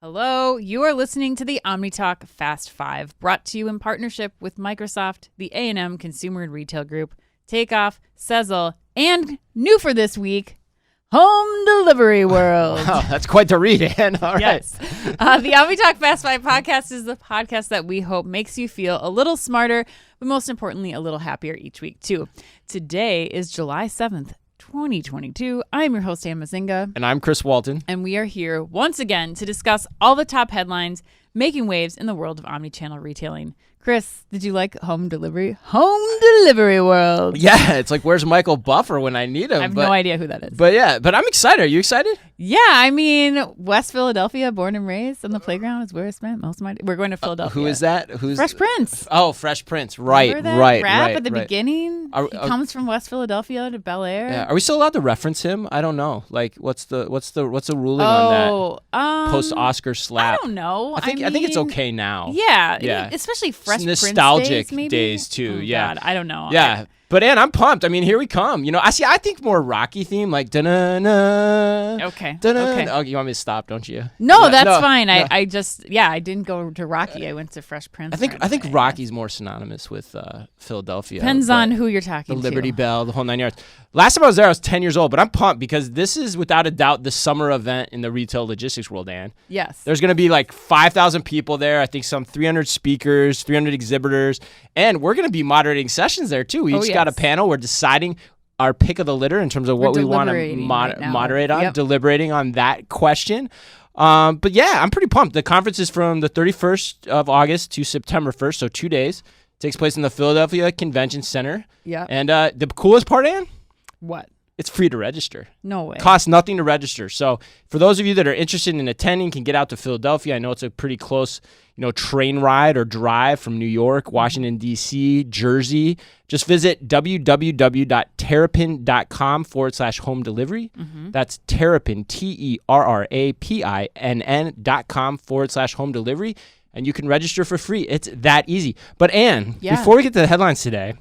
Hello, you are listening to the OmniTalk Fast 5, brought to you in partnership with Microsoft, the A&M Consumer and Retail Group, Takeoff, Sezzle, and new for this week, Home Delivery World. Wow, that's quite the read, Ann. All right. Yes. The OmniTalk Fast 5 podcast is the podcast that we hope makes you feel a little smarter, but most importantly, a little happier each week, too. Today is July 7th. 2022. I'm your host, Ann Mazinga. And I'm Chris Walton. And we are here once again to discuss all the top headlines making waves in the world of omnichannel retailing. Chris, did you like Home Delivery? Home Delivery World. Yeah, it's like, where's Michael Buffer when I need him? I have no idea who that is. But I'm excited. Are you excited? Yeah, I mean, West Philadelphia, born and raised on the playground is where I spent most of my day. We're going to Philadelphia. Who is that? Who's Fresh Prince. Oh, Fresh Prince. Right, Remember that right, rap right. at the beginning? He comes from West Philadelphia to Bel Air. Yeah. Are we still allowed to reference him? I don't know. Like, what's the ruling on that? Post Oscar slap. I don't know. I think it's okay now. Yeah. Especially Fresh Prince nostalgic days too. Oh, yeah. God, I don't know. Yeah. But Ann, I'm pumped. I mean, here we come. You know, I think more Rocky theme, like da-na-na. Okay. Da-na-na. Oh, you want me to stop, don't you? No, that's fine. No. I didn't go to Rocky. I went to Fresh Prince. I think Rocky's more synonymous with Philadelphia. Depends on who you're talking to. The Liberty Bell, the whole 9 yards. Last time I was there, I was 10 years old, but I'm pumped because this is without a doubt the summer event in the retail logistics world, Ann. Yes. There's going to be like 5,000 people there. I think some 300 speakers, 300 exhibitors, and we're going to be moderating sessions there too. We each got a panel. We're deciding our pick of the litter in terms of what we want to moderate on, deliberating on that question. But yeah, I'm pretty pumped. The conference is from the 31st of August to September 1st, so 2 days. It takes place in the Philadelphia Convention Center. Yeah. And the coolest part, Ann? What? It's free to register. No way. Costs nothing to register. So for those of you that are interested in attending, can get out to Philadelphia. I know it's a pretty close, train ride or drive from New York, Washington, D.C., Jersey. Just visit www.terrapin.com/home delivery. Mm-hmm. That's Terrapin, TERRAPINN.com/home delivery. And you can register for free. It's that easy. But Ann, before we get to the headlines today,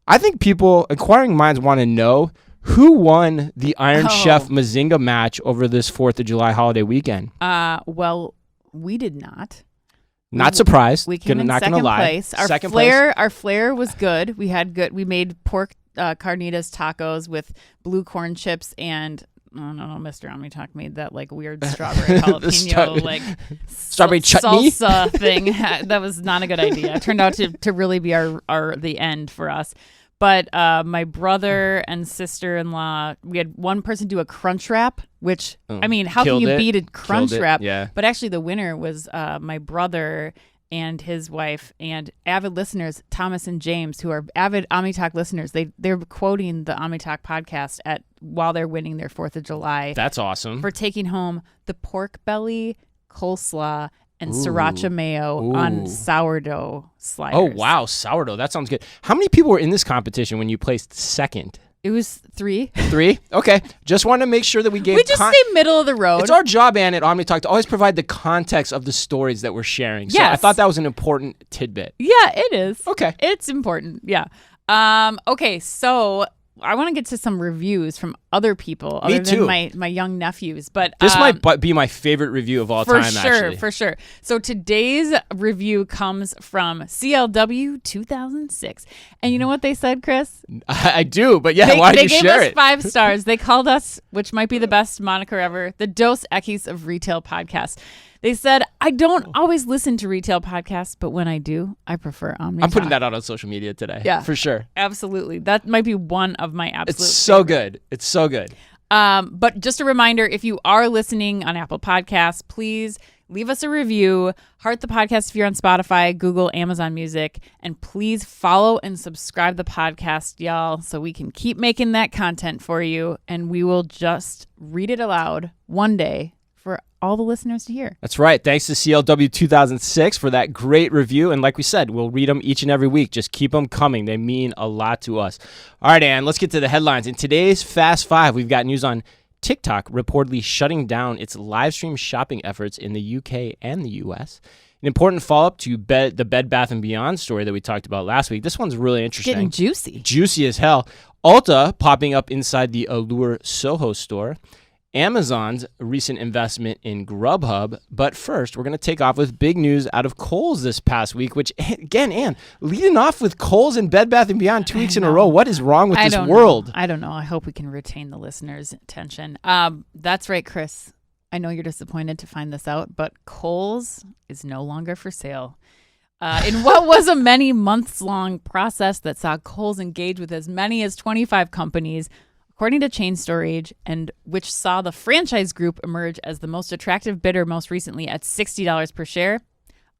I think inquiring minds want to know who won the Iron Chef Mazinga match over this 4th of July holiday weekend. Well, we did not. Not surprised. We came in second place. Our flair was good. We made pork carnitas tacos with blue corn chips and Mr. OmniTalk made that like weird strawberry jalapeno strawberry chutney salsa thing. That was not a good idea. It turned out to really be the end for us. But my brother and sister-in-law, we had one person do a crunch wrap, which, how can you beat a crunch wrap? Yeah. But actually the winner was my brother and his wife and avid listeners, Thomas and James, who are avid OmniTalk listeners. They're quoting the OmniTalk podcast while they're winning their 4th of July. That's awesome. For taking home the pork belly, coleslaw, and sriracha mayo on sourdough sliders. Oh, wow. Sourdough. That sounds good. How many people were in this competition when you placed second? It was 3. 3? Okay. Just wanted to make sure that we gave... We just stay middle of the road. It's our job, Ann, at OmniTalk to always provide the context of the stories that we're sharing. So yes. I thought that was an important tidbit. Yeah, it is. Okay. It's important. Yeah. Okay, so I want to get to some reviews from other people other than my young nephews. But this might be my favorite review of all time, actually. For sure. So today's review comes from CLW 2006. And you know what they said, Chris? I do, but why did you share They it? gave us 5 stars. They called us, which might be the best moniker ever, the Dos Equis of retail podcasts. They said, I don't always listen to retail podcasts, but when I do, I prefer OmniTalk. I'm putting that out on social media today. Yeah. For sure. Absolutely. That might be one of my absolute It's so good. It's so good. But just a reminder, if you are listening on Apple Podcasts, please leave us a review. Heart the podcast if you're on Spotify, Google, Amazon Music. And please follow and subscribe the podcast, y'all, so we can keep making that content for you. And we will just read it aloud one day for all the listeners to hear. That's right. Thanks to CLW 2006 for that great review. And like we said, we'll read them each and every week. Just keep them coming. They mean a lot to us. All right, Ann, let's get to the headlines. In today's Fast Five, we've got news on TikTok reportedly shutting down its live stream shopping efforts in the UK and the US. An important follow-up to the Bed Bath & Beyond story that we talked about last week. This one's really interesting. Getting juicy. Juicy as hell. Ulta popping up inside the Allure SoHo store. Amazon's recent investment in Grubhub. But first, we're going to take off with big news out of Kohl's this past week, which, again, Ann, leading off with Kohl's and Bed Bath & Beyond 2 weeks in a row. What is wrong with this world? I don't know. I hope we can retain the listeners' attention. That's right, Chris. I know you're disappointed to find this out, but Kohl's is no longer for sale. In what was a many months-long process that saw Kohl's engage with as many as 25 companies, according to Chain Storage, and which saw the franchise group emerge as the most attractive bidder most recently at $60 per share,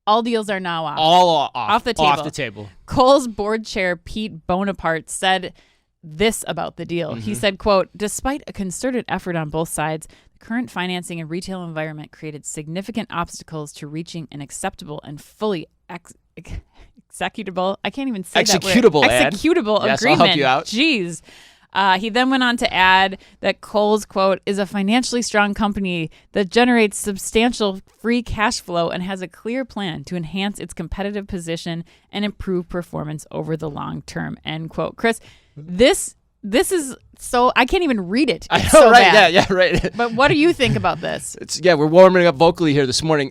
all deals are now off. All off the table. Off the table. Kohl's board chair Pete Bonaparte said this about the deal. He said, quote, "Despite a concerted effort on both sides, the current financing and retail environment created significant obstacles to reaching an acceptable and fully executable, I can't even say that word. Executable agreement. Yes, I'll help you out. Jeez. He then went on to add that Kohl's, quote, "is a financially strong company that generates substantial free cash flow and has a clear plan to enhance its competitive position and improve performance over the long term," end quote. Chris, this is so, I can't even read it. It's so right? bad. Yeah, right. But what do you think about this? We're warming up vocally here this morning.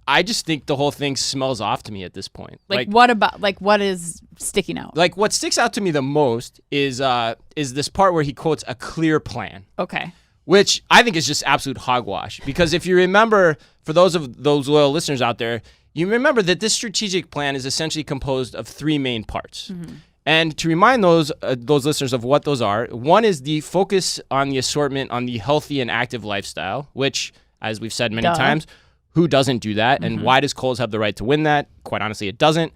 I just think the whole thing smells off to me at this point. What is sticking out? Like, what sticks out to me the most is this part where he quotes a clear plan. Okay. Which I think is just absolute hogwash. Because if you remember, for those loyal listeners out there, you remember that this strategic plan is essentially composed of 3 main parts. And to remind those listeners of what those are, one is the focus on the assortment on the healthy and active lifestyle, which, as we've said many times, who doesn't do that? And why does Kohl's have the right to win that? Quite honestly, it doesn't.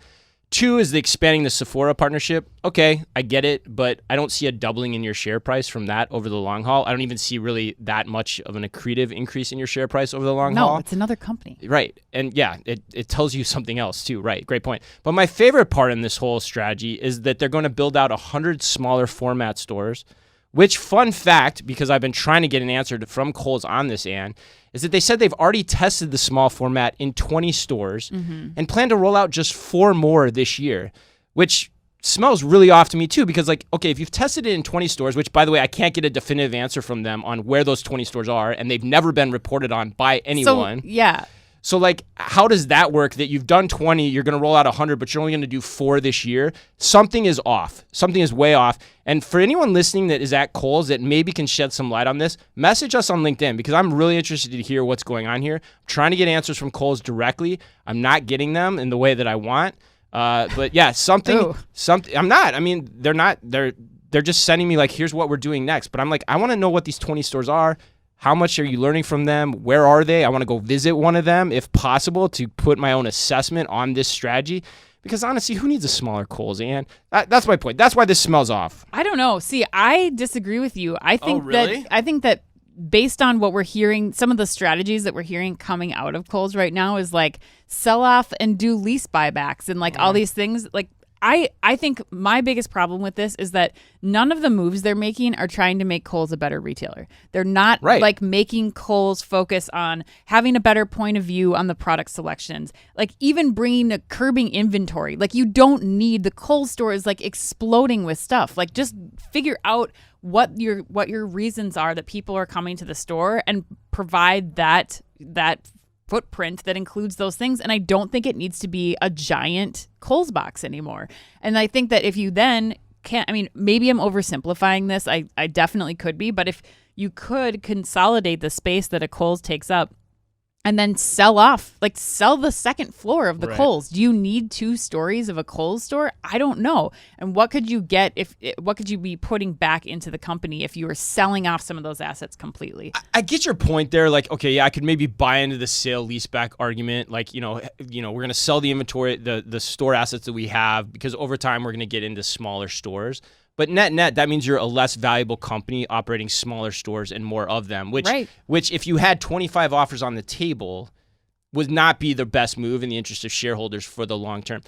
2 is the expanding the Sephora partnership. Okay, I get it, but I don't see a doubling in your share price from that over the long haul. I don't even see really that much of an accretive increase in your share price over the long haul. No, it's another company. Right. And yeah, it tells you something else too. Right. Great point. But my favorite part in this whole strategy is that they're going to build out 100 smaller format stores, which, fun fact, because I've been trying to get an answer from Kohl's on this, Ann, is that they said they've already tested the small format in 20 stores and plan to roll out just 4 more this year, which smells really off to me too, because okay, if you've tested it in 20 stores, which, by the way, I can't get a definitive answer from them on where those 20 stores are, and they've never been reported on by anyone. So, how does that work that you've done 20, you're going to roll out 100, but you're only going to do 4 this year? Something is off. Something is way off. And for anyone listening that is at Kohl's that maybe can shed some light on this, message us on LinkedIn, because I'm really interested to hear what's going on here. I'm trying to get answers from Kohl's directly. I'm not getting them in the way that I want. But yeah, something, I'm not. I mean, they're not, they're just sending me here's what we're doing next. But I'm I want to know what these 20 stores are. How much are you learning from them? Where are they? I want to go visit one of them, if possible, to put my own assessment on this strategy. Because honestly, who needs a smaller Kohl's, Ann? That's my point. That's why this smells off. I don't know. See, I disagree with you. I think really? I think that based on what we're hearing, some of the strategies that we're hearing coming out of Kohl's right now is sell off and do lease buybacks and all these things. I think my biggest problem with this is that none of the moves they're making are trying to make Kohl's a better retailer. They're not making Kohl's focus on having a better point of view on the product selections. Even bringing a curbing inventory. You don't need, the Kohl's store is exploding with stuff. Just figure out what your reasons are that people are coming to the store and provide that footprint that includes those things. And I don't think it needs to be a giant Kohl's box anymore. And I think that if you then can't, maybe I'm oversimplifying this. I definitely could be, but if you could consolidate the space that a Kohl's takes up and then sell off, sell the second floor of the Kohl's. Do you need 2 stories of a Kohl's store? I don't know. And what could you get what could you be putting back into the company if you were selling off some of those assets completely? I get your point there. Okay, yeah, I could maybe buy into the sale leaseback argument. We're going to sell the inventory, the store assets that we have, because over time we're going to get into smaller stores. But net, that means you're a less valuable company operating smaller stores and more of them, which if you had 25 offers on the table, would not be the best move in the interest of shareholders for the long term.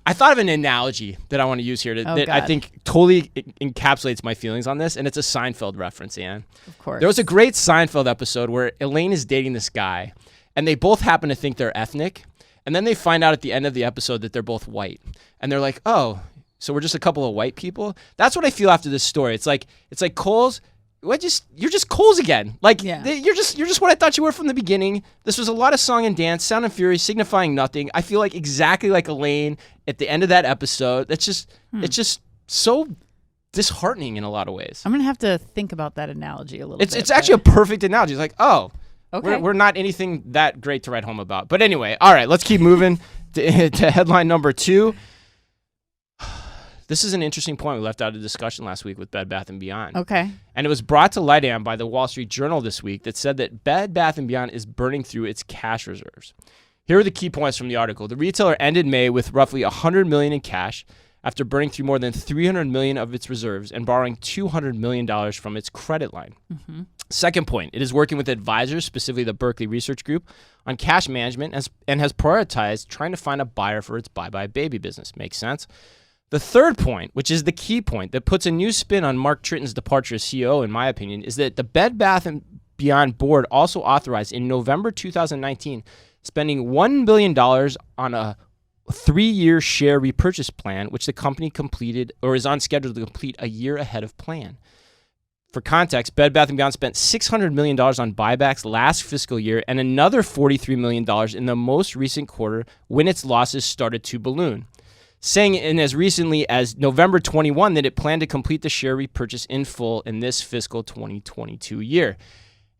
I thought of an analogy that I want to use here that I think totally encapsulates my feelings on this, and it's a Seinfeld reference, Ann. Of course. There was a great Seinfeld episode where Elaine is dating this guy, and they both happen to think they're ethnic, and then they find out at the end of the episode that they're both white. And they're like, oh, so we're just a couple of white people? That's what I feel after this story. It's like Kohl's, you're just Kohl's again. Like you're just what I thought you were from the beginning. This was a lot of song and dance, sound and fury, signifying nothing. I feel like exactly like Elaine at the end of that episode. That's just it's just so disheartening in a lot of ways. I'm gonna have to think about that analogy a little bit. It's actually a perfect analogy. It's like, we're not anything that great to write home about. But anyway, all right, let's keep moving to headline number 2. This is an interesting point we left out of the discussion last week with Bed Bath & Beyond. Okay. And it was brought to light by the Wall Street Journal this week that said that Bed Bath & Beyond is burning through its cash reserves. Here are the key points from the article. The retailer ended May with roughly $100 million in cash after burning through more than $300 million of its reserves and borrowing $200 million from its credit line. Mm-hmm. Second point, it is working with advisors, specifically the Berkeley Research Group, on cash management and has prioritized trying to find a buyer for its buybuy BABY business. Makes sense? The third point, which is the key point that puts a new spin on Mark Tritton's departure as CEO, in my opinion, is that the Bed Bath & Beyond board also authorized in November 2019 spending $1 billion on a 3-year share repurchase plan, which the company completed or is on schedule to complete a year ahead of plan. For context, Bed Bath & Beyond spent $600 million on buybacks last fiscal year and another $43 million in the most recent quarter when its losses started to balloon, saying in as recently as November 21 that it planned to complete the share repurchase in full in this fiscal 2022 year.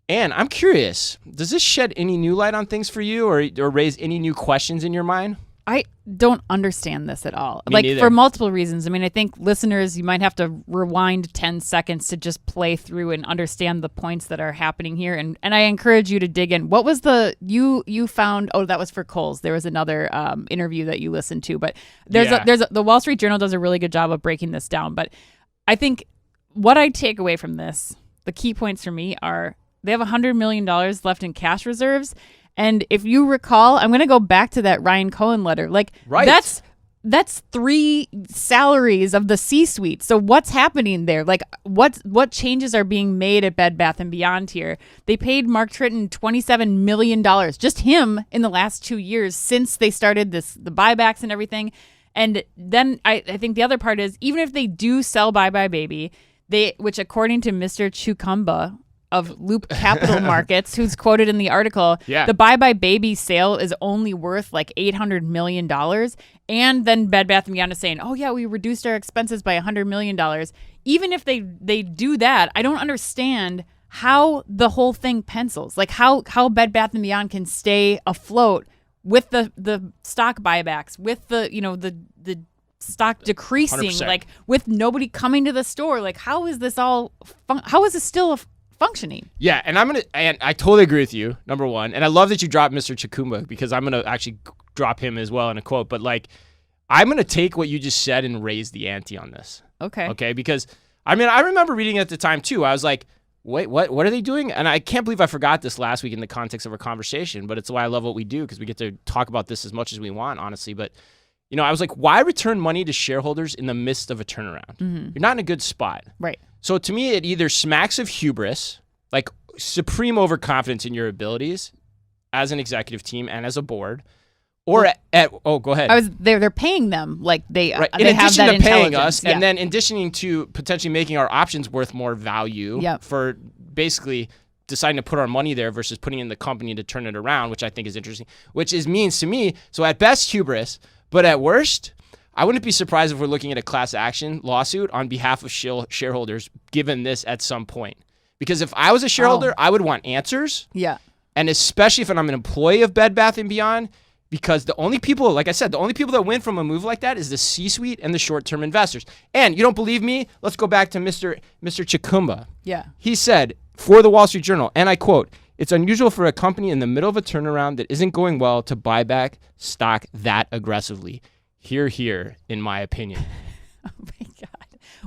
And I'm curious, does this shed any new light on things for you or raise any new questions in your mind? I don't understand this at all. Me neither. For multiple reasons. I mean, I think listeners, you might have to rewind 10 seconds to just play through and understand the points that are happening here. And I encourage you to dig in. What was you found? Oh, that was for Kohl's. There was another interview that you listened to, but the Wall Street Journal does a really good job of breaking this down. But I think what I take away from this, the key points for me are they have $100 million left in cash reserves. And if you recall, I'm going to go back to that Ryan Cohen letter. That's 3 salaries of the C-suite. So what's happening there? Like what changes are being made at Bed Bath & Beyond here? They paid Mark Tritton $27 million, just him, in the last 2 years since they started the buybacks and everything. And then I think the other part is, even if they do sell buybuy BABY, which according to Mr. Chukumba of Loop Capital Markets, who's quoted in the article, the buybuy BABY sale is only worth like $800 million. And then Bed Bath & Beyond is saying, oh yeah, we reduced our expenses by $100 million. Even if they do that, I don't understand how the whole thing pencils. Like how Bed Bath & Beyond can stay afloat with the stock buybacks, with the stock decreasing, 100%. like with nobody coming to the store. Like how is this all, how is this still functioning? Yeah, and I totally agree with you, number one. And I love that you dropped Mr. Chukumba, because I'm going to actually drop him as well in a quote. But like, I'm going to take what you just said and raise the ante on this. Okay, because I remember reading it at the time too. I was like, wait, what are they doing? And I can't believe I forgot this last week in the context of our conversation, but it's why I love what we do, because we get to talk about this as much as we want, honestly. But I was like, why return money to shareholders in the midst of a turnaround? Mm-hmm. You're not in a good spot. Right. So to me, it either smacks of hubris, like supreme overconfidence in your abilities as an executive team and as a board, or go ahead. They're paying them like they right. They in have addition that to paying us, yeah. and then in addition to potentially making our options worth more value for basically deciding to put our money there versus putting it in the company to turn it around, which I think is interesting, means to me, so at best hubris, but at worst, I wouldn't be surprised if we're looking at a class action lawsuit on behalf of shareholders given this at some point. Because if I was a shareholder, I would want answers. Yeah. And especially if I'm an employee of Bed Bath & Beyond, because the only people, like I said, the only people that win from a move like that is the C-suite and the short-term investors. And you don't believe me? Let's go back to Mr. Chukumba. Yeah. He said, for the Wall Street Journal, and I quote, "It's unusual for a company in the middle of a turnaround that isn't going well to buy back stock that aggressively. Hear, in my opinion." Oh my God.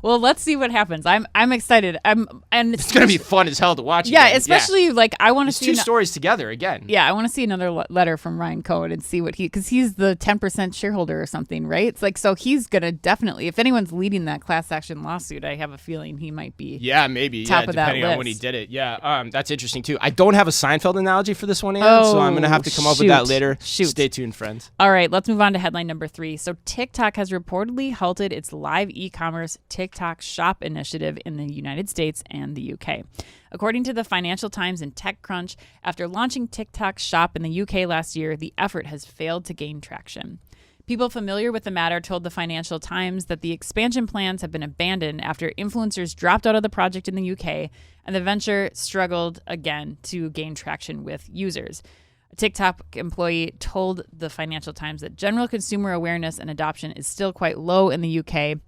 Well, let's see what happens. I'm excited. It's gonna be fun as hell to watch. Yeah, again. especially like I want to see two stories together again. Yeah, I want to see another letter from Ryan Cohen and see what because he's the 10% shareholder or something, right? It's like so he's gonna definitely, if anyone's leading that class action lawsuit, I have a feeling he might be. Yeah, maybe. Top of that depending list. on when he did it. Yeah, that's interesting too. I don't have a Seinfeld analogy for this one, Ann, so I'm gonna have to come up with that later. Stay tuned, friends. All right, let's move on to headline number 3. So TikTok has reportedly halted its live e-commerce TikTok TikTok Shop initiative in the United States and the UK. According to the Financial Times and TechCrunch, after launching TikTok Shop in the UK last year, the effort has failed to gain traction. People familiar with the matter told the Financial Times that the expansion plans have been abandoned after influencers dropped out of the project in the UK, and the venture struggled again to gain traction with users. A TikTok employee told the Financial Times that general consumer awareness and adoption is still quite low in the UK,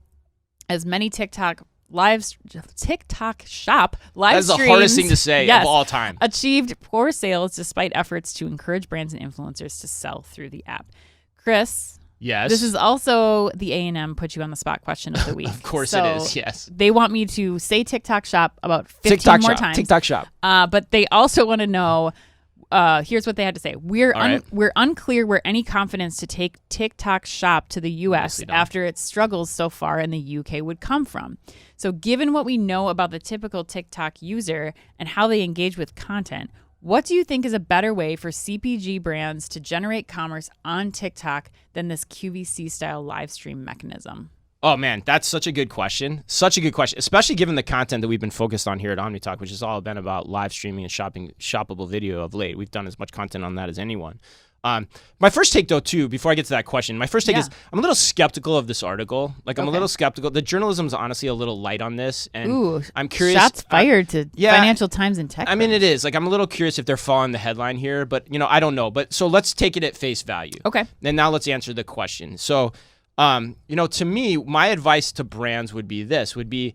as many TikTok Shop live That's streams, the hardest thing to say of all time. Achieved poor sales despite efforts to encourage brands and influencers to sell through the app. Chris, yes, this is also the A&M put you on the spot question of the week. Of course it is, yes. They want me to say TikTok Shop about 15 more times. TikTok Shop. But they also want to know, here's what they had to say. We're unclear where any confidence to take TikTok Shop to the U.S. after its struggles so far in the U.K. would come from. So given what we know about the typical TikTok user and how they engage with content, what do you think is a better way for CPG brands to generate commerce on TikTok than this QVC-style live stream mechanism? Oh, man, that's such a good question. Such a good question, especially given the content that we've been focused on here at OmniTalk, which has all been about live streaming and shoppable video of late. We've done as much content on that as anyone. My first take, though, too, before I get to that question, my first take is I'm a little skeptical of this article. Like, I'm a little skeptical. The journalism's honestly a little light on this. And I'm curious. Shots fired to Financial Times and TechCrunch. I mean, it is. Like, I'm a little curious if they're following the headline here, but, I don't know. But so let's take it at face value. Okay. And now let's answer the question. So, to me, my advice to brands would be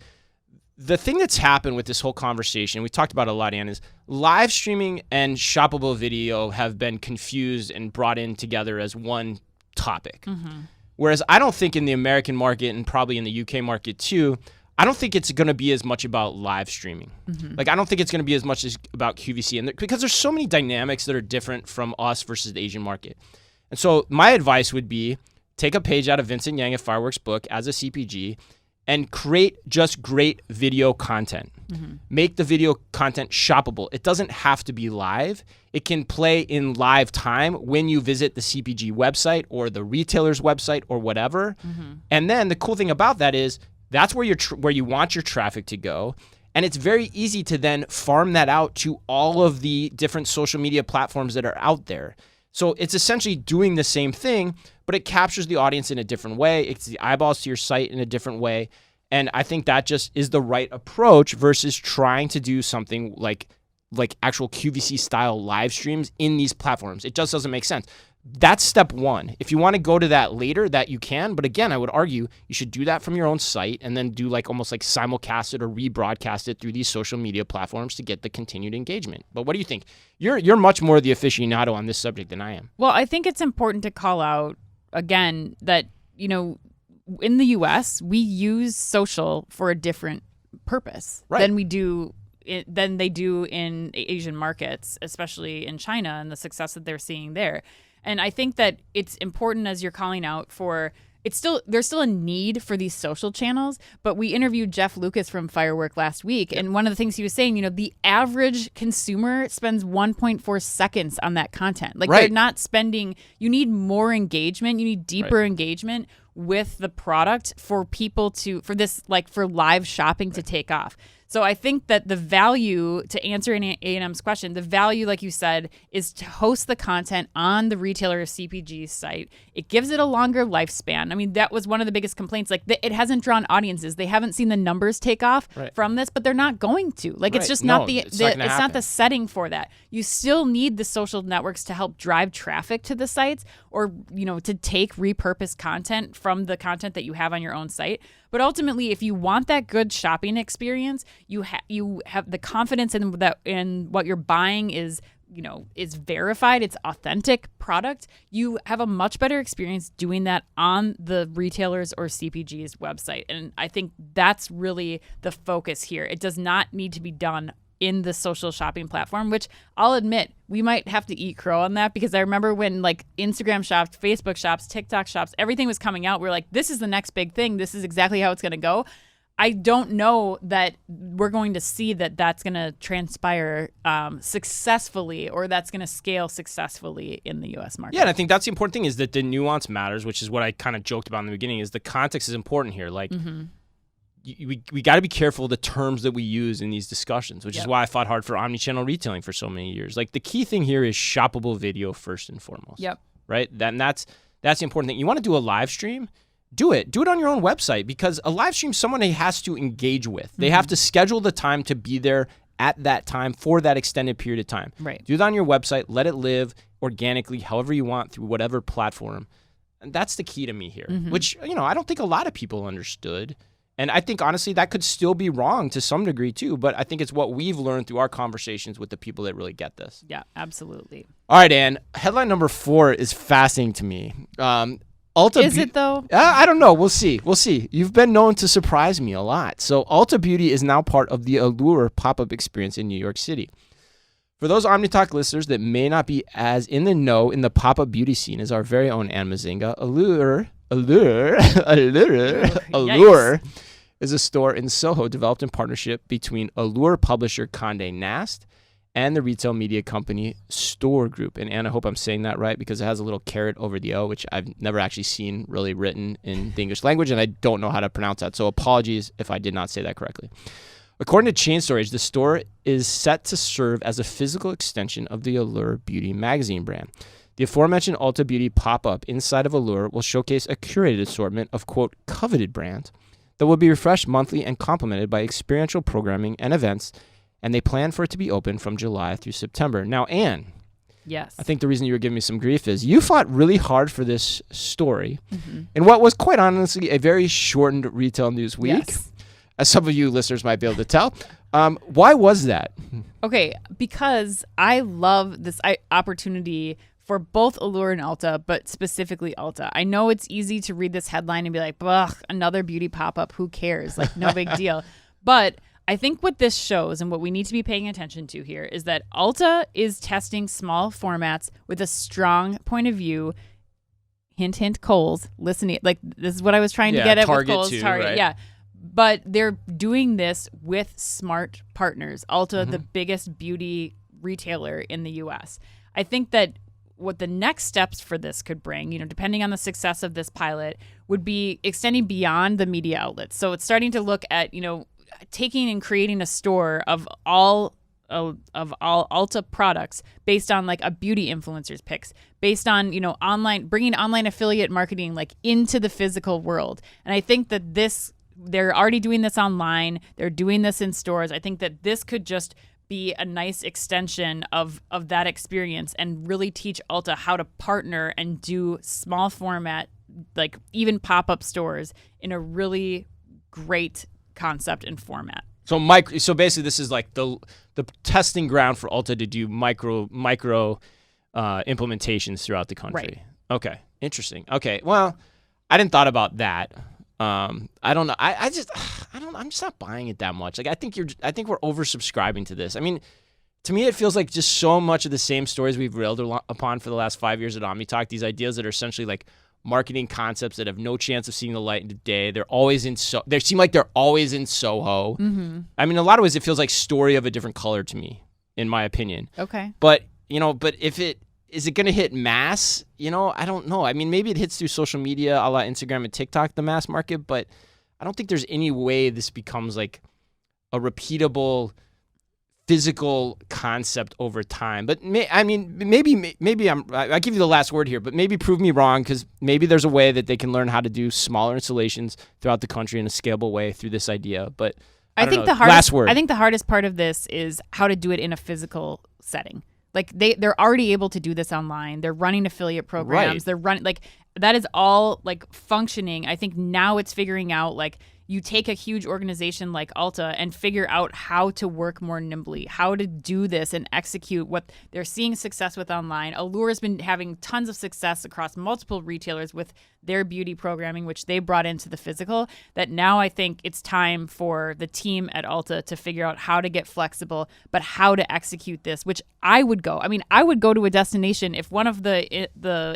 the thing that's happened with this whole conversation, we talked about it a lot, Ann, is live streaming and shoppable video have been confused and brought in together as one topic. Mm-hmm. Whereas I don't think in the American market and probably in the UK market too, I don't think it's going to be as much about live streaming. Mm-hmm. Like, I don't think it's going to be as much as about QVC, and because there's so many dynamics that are different from us versus the Asian market. And so my advice would be take a page out of Vincent Yang at Fireworks' book as a CPG and create just great video content. Mm-hmm. Make the video content shoppable. It doesn't have to be live. It can play in live time when you visit the CPG website or the retailer's website or whatever. Mm-hmm. And then the cool thing about that is that's where where you want your traffic to go. And it's very easy to then farm that out to all of the different social media platforms that are out there. So it's essentially doing the same thing, but it captures the audience in a different way. It's the eyeballs to your site in a different way. And I think that just is the right approach versus trying to do something like actual QVC style live streams in these platforms. It just doesn't make sense. That's step one. If you want to go to that later, that you can. But again, I would argue you should do that from your own site and then do almost like simulcast it or rebroadcast it through these social media platforms to get the continued engagement. But what do you think? You're much more the aficionado on this subject than I am. Well, I think it's important to call out again that, in the US, we use social for a different purpose than they do in Asian markets, especially in China and the success that they're seeing there. And I think that it's important, as you're calling out, there's still a need for these social channels. But we interviewed Jeff Lucas from Firework last week, and one of the things he was saying, the average consumer spends 1.4 seconds on that content. They're not spending. You need more engagement. You need deeper engagement with the product for people for live shopping to take off. So I think that the value, to answer A&M's question, the value, like you said, is to host the content on the retailer or CPG site. It gives it a longer lifespan. I mean, that was one of the biggest complaints. It hasn't drawn audiences. They haven't seen the numbers take off from this, but they're not going to. It's just not it's not the setting for that. You still need the social networks to help drive traffic to the sites, or to take repurposed content from the content that you have on your own site. But ultimately, if you want that good shopping experience, you have the confidence in what you're buying is verified, it's authentic product. You have a much better experience doing that on the retailer's or CPG's website. And I think that's really the focus here. It does not need to be done in the social shopping platform, which I'll admit we might have to eat crow on that, because I remember when Instagram shops, Facebook shops, TikTok shops, everything was coming out. We're like, this is the next big thing. This is exactly how it's going to go. I don't know that we're going to see that that's going to transpire successfully, or that's going to scale successfully in the U.S. market. Yeah, and I think that's the important thing, is that the nuance matters, which is what I kind of joked about in the beginning, is the context is important here. we got to be careful of the terms that we use in these discussions, which is why I fought hard for omnichannel retailing for so many years. Like the key thing here is shoppable video first and foremost. Yep. Right. That's the important thing. You want to do a live stream? Do it on your own website, because a live stream someone has to engage with. They have to schedule the time to be there at that time for that extended period of time. Right. Do it on your website. Let it live organically, however you want, through whatever platform. And that's the key to me here, which, I don't think a lot of people understood. And I think, honestly, that could still be wrong to some degree, too. But I think it's what we've learned through our conversations with the people that really get this. Yeah, absolutely. All right, Ann. Headline number 4 is fascinating to me. Ulta Is it, though? I don't know. We'll see. You've been known to surprise me a lot. So Ulta Beauty is now part of the Allure pop-up experience in New York City. For those OmniTalk listeners that may not be as in the know in the pop-up beauty scene as our very own Ann Mazinga, Allure is a store in SoHo developed in partnership between Allure publisher Condé Nast and the retail media company Store Group. And Ann, I hope I'm saying that right, because it has a little caret over the O, which I've never actually seen really written in the English language, and I don't know how to pronounce that. So apologies if I did not say that correctly. According to Chain Storage, the store is set to serve as a physical extension of the Allure Beauty magazine brand. The aforementioned Ulta Beauty pop-up inside of Allure will showcase a curated assortment of, quote, coveted brands that will be refreshed monthly and complemented by experiential programming and events, and they plan for it to be open from July through September. Now, Ann, yes, I think the reason you were giving me some grief is you fought really hard for this story in what was quite honestly a very shortened retail news week. Yes. As some of you listeners might be able to tell. Why was that? Okay, because I love this opportunity for both Allure and Ulta, but specifically Ulta. I know it's easy to read this headline and be like, ugh, another beauty pop-up, who cares? Like, no big deal. But I think what this shows and what we need to be paying attention to here is that Ulta is testing small formats with a strong point of view. Hint, hint, Kohl's. Listening, like, this is what I was trying to get at with Kohl's. Target, right? Yeah. But they're doing this with smart partners. Ulta, the biggest beauty retailer in the U.S. I think that what the next steps for this could bring, depending on the success of this pilot, would be extending beyond the media outlets. So it's starting to look at, taking and creating a store of all Ulta products based on like a beauty influencer's picks, based on, bringing online affiliate marketing like into the physical world. And I think that they're already doing this online. They're doing this in stores. I think that this could just be a nice extension of that experience and really teach Ulta how to partner and do small format, like even pop-up stores in a really great concept and format. So basically this is like the testing ground for Ulta to do micro implementations throughout the country. Right. Okay. Interesting. Okay. Well, I didn't thought about that. I don't know. I'm just not buying it that much. Like, I think we're oversubscribing to this. I mean, to me, it feels like just so much of the same stories we've railed upon for the last 5 years at OmniTalk. These ideas that are essentially like marketing concepts that have no chance of seeing the light of day. They seem like they're always in SoHo. Mm-hmm. I mean, in a lot of ways, it feels like story of a different color to me, in my opinion. Okay. But is it going to hit mass? I don't know. I mean, maybe it hits through social media, a la Instagram and TikTok, the mass market, but I don't think there's any way this becomes like a repeatable physical concept over time. But maybe I give you the last word here, but maybe prove me wrong, because maybe there's a way that they can learn how to do smaller installations throughout the country in a scalable way through this idea. But I think the hardest part of this is how to do it in a physical setting. Like they're already able to do this online. They're running affiliate programs. Right. They're running that is all like functioning. I think now it's figuring out like you take a huge organization like Ulta and figure out how to work more nimbly, how to do this and execute what they're seeing success with online. Allure has been having tons of success across multiple retailers with their beauty programming, which they brought into the physical, that now I think it's time for the team at Ulta to figure out how to get flexible, but how to execute this, which I would go. I mean, I would go to a destination if one of the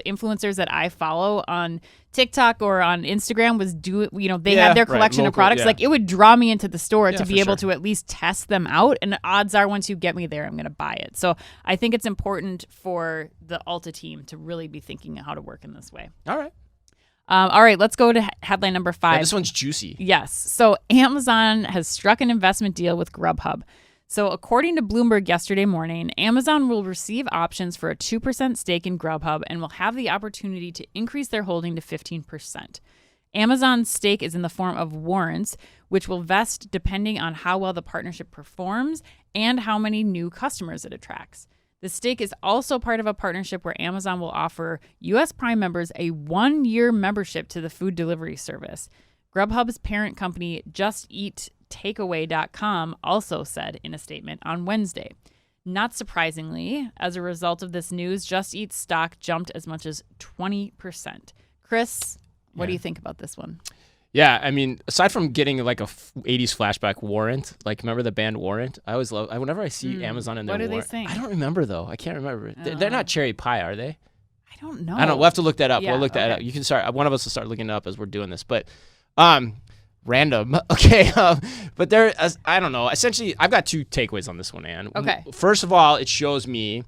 influencers that I follow on TikTok or on Instagram was have their collection of products. Yeah. Like, it would draw me into the store to be able to at least test them out. And the odds are, once you get me there, I'm going to buy it. So I think it's important for the Ulta team to really be thinking how to work in this way. All right. All right, let's go to headline number 5. Yeah, this one's juicy. Yes. So Amazon has struck an investment deal with Grubhub. So according to Bloomberg yesterday morning, Amazon will receive options for a 2% stake in Grubhub and will have the opportunity to increase their holding to 15%. Amazon's stake is in the form of warrants, which will vest depending on how well the partnership performs and how many new customers it attracts. The stake is also part of a partnership where Amazon will offer U.S. Prime members a 1-year membership to the food delivery service. Grubhub's parent company, JustEatTakeaway.com, also said in a statement on Wednesday. Not surprisingly, as a result of this news, Just Eat's stock jumped as much as 20%. Chris, what do you think about this one? Yeah, I mean, aside from getting like a 80s flashback Warrant, like remember the band Warrant? I always love, whenever I see Amazon in their Warrant. What do they sing? I don't remember though. I can't remember. They're not Cherry Pie, are they? I don't know. I don't know. We'll have to look that up. Yeah, we'll look that up. You can start, one of us will start looking it up as we're doing this. But random. Okay. But there, I don't know. Essentially, I've got 2 takeaways on this one, Ann. Okay. First of all, it shows me,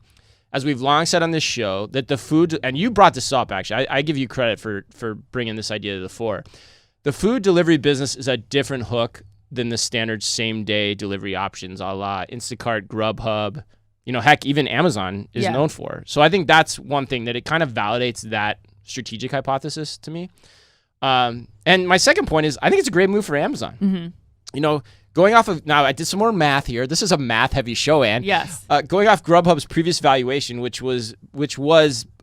as we've long said on this show, that the food, and you brought this up actually, I give you credit for bringing this idea to the fore. The food delivery business is a different hook than the standard same-day delivery options a la Instacart, Grubhub, heck, even Amazon is known for. So I think that's one thing that it kind of validates that strategic hypothesis to me. And my second point is I think it's a great move for Amazon. Mm-hmm. Going off of, now I did some more math here. This is a math-heavy show, Ann. Yes. Going off Grubhub's previous valuation, which was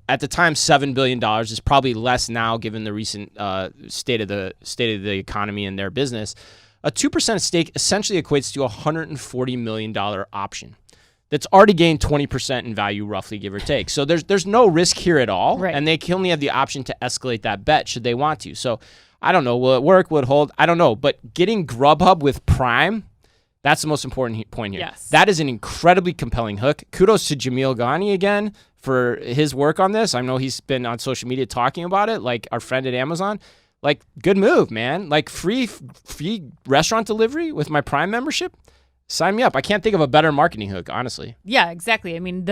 at the time $7 billion, is probably less now given the recent state of the economy and their business. A 2% stake essentially equates to a $140 million option that's already gained 20% in value, roughly, give or take. So there's no risk here at all, right. And they only have the option to escalate that bet should they want to. So I don't know. Will it work? Will it hold? I don't know. But getting Grubhub with Prime, that's the most important point here. Yes. That is an incredibly compelling hook. Kudos to Jamil Ghani again for his work on this. I know he's been on social media talking about it, like our friend at Amazon. Like, good move, man. Like, free restaurant delivery with my Prime membership. Sign me up. I can't think of a better marketing hook, honestly. Yeah, exactly. I mean,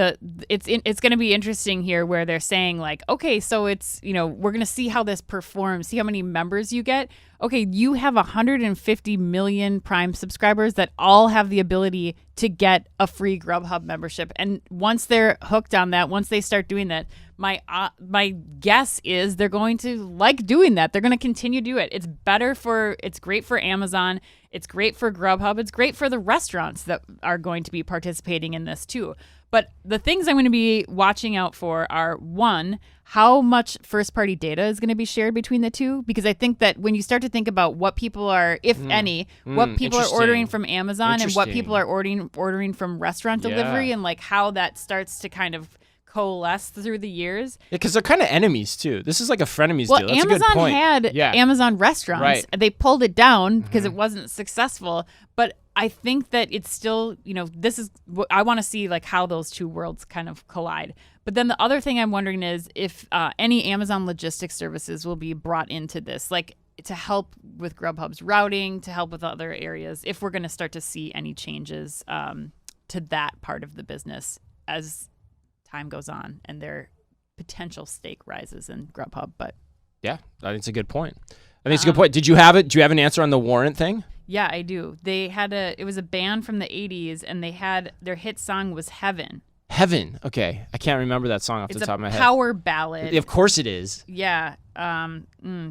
it's going to be interesting here where they're saying like, okay, so it's, we're going to see how this performs, see how many members you get. Okay, you have 150 million Prime subscribers that all have the ability to get a free Grubhub membership. And once they're hooked on that, once they start doing that, my guess is they're going to like doing that. They're going to continue to do it. It's great for Amazon. It's great for Grubhub. It's great for the restaurants that are going to be participating in this too. But the things I'm going to be watching out for are, one, how much first-party data is going to be shared between the two. Because I think that when you start to think about what people are, if any, what people are ordering from Amazon and what people are ordering from restaurant delivery, and like how that starts to kind of coalesce through the years. Yeah, because they're kind of enemies too. This is like a frenemies deal. That's Amazon a good point. had Amazon restaurants. Right. They pulled it down because it wasn't successful. But I think that it's still, this is what I want to see, like how those two worlds kind of collide. But then the other thing I'm wondering is if any Amazon logistics services will be brought into this, like to help with Grubhub's routing, to help with other areas, if we're going to start to see any changes to that part of the business as time goes on and their potential stake rises in Grubhub. But yeah, I think it's a good point. Did you have it? Do you have an answer on the warrant thing? Yeah, I do. They had it was a band from the 80s, and they had their hit song was Heaven. Heaven. Okay. I can't remember that song off the top of my head. It's a power ballad. Of course it is. Yeah.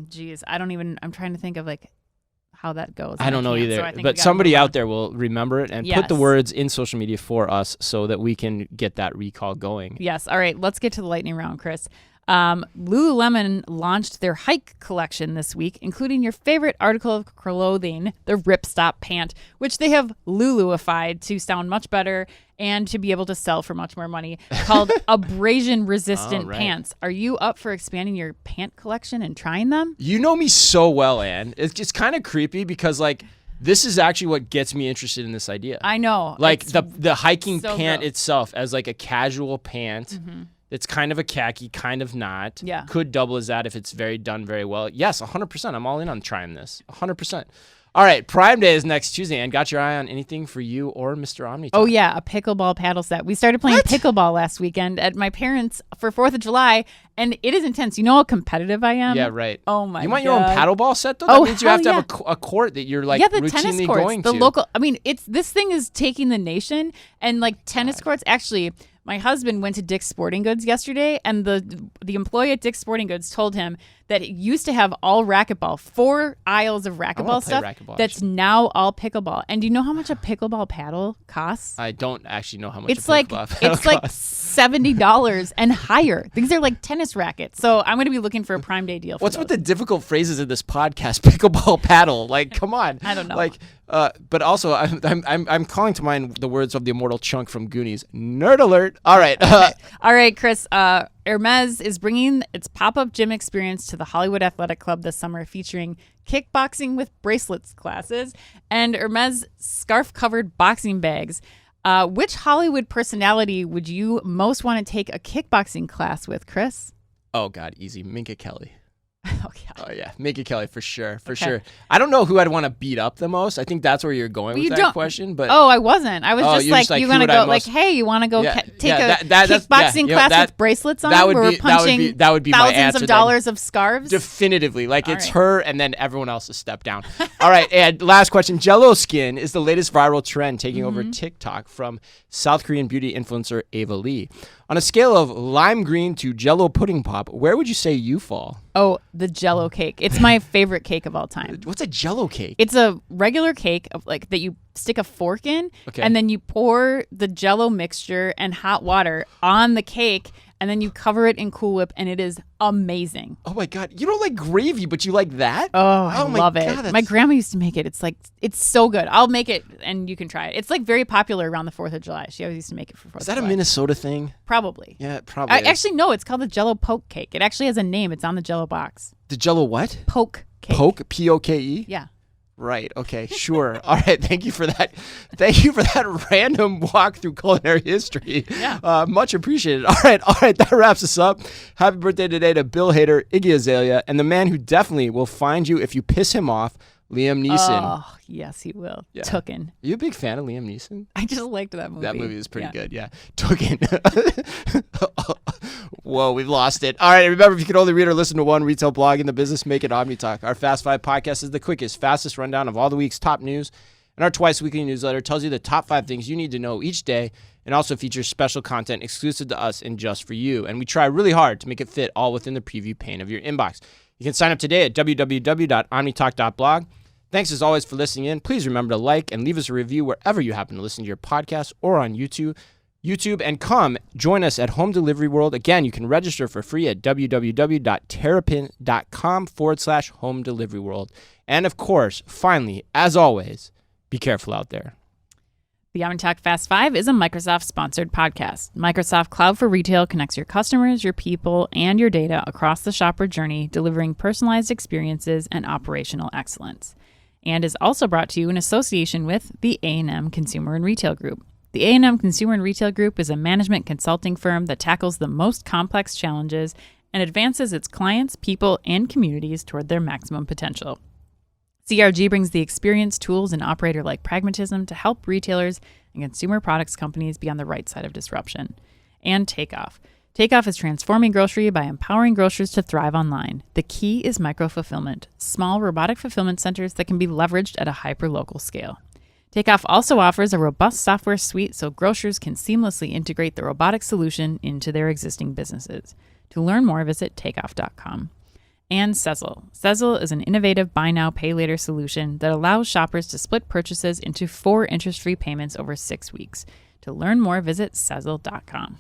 Geez. I'm trying to think of like how that goes. I don't know either. But somebody out there will remember it and put the words in social media for us so that we can get that recall going. Yes. All right. Let's get to the lightning round, Chris. Lululemon launched their hike collection this week, including your favorite article of clothing, the ripstop pant, which they have Luluified to sound much better and to be able to sell for much more money, called abrasion-resistant pants. Are you up for expanding your pant collection and trying them? You know me so well, Ann. It's just kind of creepy because, like, this is actually what gets me interested in this idea. I know. Like, the hiking pant itself as, like, a casual pant. Mm-hmm. It's kind of a khaki, kind of not. Yeah. Could double as that if it's done very well. Yes, 100%. I'm all in on trying this. 100%. All right, Prime Day is next Tuesday, and got your eye on anything for you or Mr. Omnitalk? Oh, yeah, a pickleball paddle set. We started playing pickleball last weekend at my parents' for 4th of July, and it is intense. You know how competitive I am? Yeah, right. Oh, my God. You want your own paddleball set, though? That means you have to have a court that you're, like, the tennis routinely courts, going the to. local. I mean, this thing is taking the nation, and, like, tennis courts. Actually, my husband went to Dick's Sporting Goods yesterday, and the employee at Dick's Sporting Goods told him that it used to have all racquetball, 4 aisles of racquetball stuff. That's now all pickleball. And do you know how much a pickleball paddle costs? I don't actually know how much it's like $70 and higher. These are like tennis rackets. So I'm going to be looking for a Prime Day deal. What's with the difficult phrases in this podcast? Pickleball paddle, like come on. I don't know. Like, but also I'm calling to mind the words of the immortal Chunk from Goonies. Nerd alert. All right. Okay. All right, Chris. Hermes is bringing its pop-up gym experience to the Hollywood Athletic Club this summer, featuring kickboxing with bracelets classes and Hermes scarf-covered boxing bags. Which Hollywood personality would you most want to take a kickboxing class with, Chris? Oh, God, easy. Minka Kelly. Oh, yeah. Minka Kelly, for sure. Sure. I don't know who I'd want to beat up the most. I think that's where you're going with that question. But I wasn't. I was just like, you want to go, like, hey, you want to go take a kickboxing class with bracelets on? That would be my answer. Thousands of dollars of scarves? Definitively. Like, it's her and then everyone else is step down. All right. And last question. Jello skin is the latest viral trend taking over TikTok from South Korean beauty influencer Ava Lee. On a scale of lime green to Jello pudding pop, where would you say you fall? Oh, the Jello cake. It's my favorite cake of all time. What's a Jello cake? It's a regular cake of like that you stick a fork in, and then you pour the Jello mixture and hot water on the cake, and then you cover it in Cool Whip, and it is amazing. Oh my God. You don't like gravy, but you like that? Oh, I love it. My grandma used to make it. It's so good. I'll make it and you can try it. It's like very popular around the 4th of July. She always used to make it for 4th of July. Is that a Minnesota thing? Probably. Yeah, it probably is. Actually, no, it's called the Jello poke cake. It actually has a name. It's on the Jello box. The Jello what? Poke cake. Poke? P-O-K-E? Yeah. Right. Okay. Sure. All right. Thank you for that. Thank you for that random walk through culinary history. Yeah. Much appreciated. All right. That wraps us up. Happy birthday today to Bill Hader, Iggy Azalea, and the man who definitely will find you if you piss him off, Liam Neeson. Oh, yes, he will. Yeah. Tooken. Are you a big fan of Liam Neeson? I just liked that movie. That movie is pretty good. Yeah. Tooken. Whoa, we've lost it. All right, remember, if you could only read or listen to one retail blog in the business, make it OmniTalk. Our Fast 5 podcast is the quickest, fastest rundown of all the week's top news. And our twice-weekly newsletter tells you the top 5 things you need to know each day and also features special content exclusive to us and just for you. And we try really hard to make it fit all within the preview pane of your inbox. You can sign up today at www.omnitalk.blog. Thanks as always for listening in. Please remember to like and leave us a review wherever you happen to listen to your podcast or on YouTube, and come join us at Home Delivery World. Again, you can register for free at www.terrapin.com/Home Delivery World. And of course, finally, as always, be careful out there. The OmniTalk Fast 5 is a Microsoft-sponsored podcast. Microsoft Cloud for Retail connects your customers, your people, and your data across the shopper journey, delivering personalized experiences and operational excellence. And is also brought to you in association with the A&M Consumer and Retail Group. The A&M Consumer and Retail Group is a management consulting firm that tackles the most complex challenges and advances its clients, people, and communities toward their maximum potential. CRG brings the experience, tools, and operator-like pragmatism to help retailers and consumer products companies be on the right side of disruption. And Takeoff. Takeoff is transforming grocery by empowering grocers to thrive online. The key is micro-fulfillment, small robotic fulfillment centers that can be leveraged at a hyper-local scale. Takeoff also offers a robust software suite so grocers can seamlessly integrate the robotic solution into their existing businesses. To learn more, visit takeoff.com. And Sezzle. Sezzle is an innovative buy now, pay later solution that allows shoppers to split purchases into 4 interest-free payments over 6 weeks. To learn more, visit Sezzle.com.